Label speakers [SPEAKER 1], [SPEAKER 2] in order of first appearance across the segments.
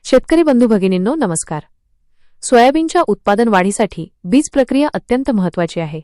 [SPEAKER 1] शेतकरी बंधू भगिनींनो नमस्कार। सोयाबीनच्या उत्पादन वाढीसाठी बीज प्रक्रिया अत्यंत महत्त्वाची आहे।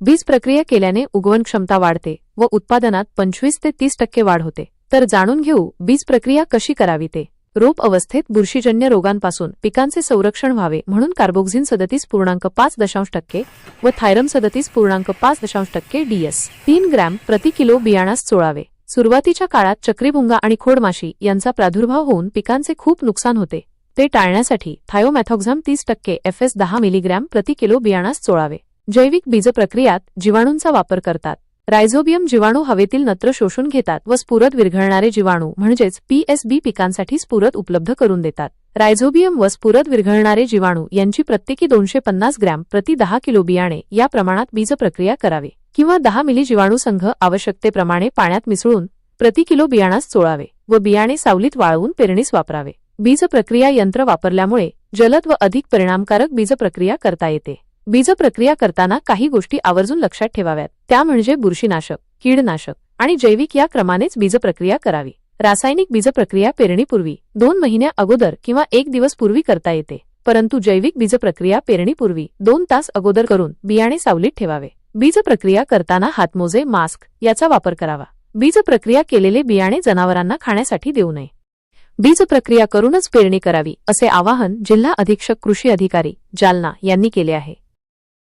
[SPEAKER 1] बीज प्रक्रिया केल्याने उगवण क्षमता वाढते व उत्पादनात 25 ते 30% वाढ होते। तर जाणून घेऊ बीज प्रक्रिया कशी करावी ते। रोप अवस्थेत बुरशीजन्य रोगांपासून पिकांचे संरक्षण व्हावे म्हणून कार्बोक्झिन 37.5% व थायरम 37.5% डीएस 3 ग्रॅम प्रति किलो बियाणास चोळावे। सुरुवातीच्या काळात चक्रीभुंगा आणि खोडमाशी यांचा प्रादुर्भाव होऊन पिकांचे खूप नुकसान होते। ते टाळण्यासाठी थायोमॅथोक्झाम 30% एफएस 10 मिलीग्रॅम प्रति किलो बियाणास चोळावे। जैविक बीज प्रक्रियात जीवाणूंचा वापर करतात। रायझोबियम जीवाणू हवेतील नत्र शोषून घेतात व स्फुरद विरघळणारे जीवाणू म्हणजेच पीएसबी पिकांसाठी स्फुरद उपलब्ध करून देतात। रायझोबियम व स्फुरद विरघळणारे जीवाणू यांची प्रत्येकी 250 ग्रॅम प्रति 10 किलो बियाणे या प्रमाणात बीज प्रक्रिया करावे किंवा 10 मिली जीवाणू संघ आवश्यकतेप्रमाणे पाण्यात मिसळून प्रति किलो बियाणास चोळावे व बियाणे सावलीत वाळवून पेरणीस वापरावे। बीज प्रक्रिया यंत्र वापरल्यामुळे जलद व अधिक परिणामकारक बीज प्रक्रिया करता येते। बीज प्रक्रिया करताना काही गोष्टी आवर्जून लक्षात ठेवाव्यात, त्या म्हणजे बुरशीनाशक, कीडनाशक आणि जैविक या क्रमानेच बीज प्रक्रिया करावी। रासायनिक बीज प्रक्रिया पेरणीपूर्वी 2 महिन्या अगोदर किंवा 1 दिवस पूर्वी करता येते, परंतु जैविक बीज प्रक्रिया पेरणीपूर्वी 2 तास अगोदर करून बियाणे सावलीत ठेवावे। बीज प्रक्रिया करताना हातमोजे, मास्क याचा वापर करावा। बीज प्रक्रिया केलेले बियाणे जनावरांना खाण्यासाठी देऊ नये। बीज प्रक्रिया करूनच पेरणी करावी असे आवाहन जिल्हा अधीक्षक कृषी अधिकारी जालना यांनी केले आहे।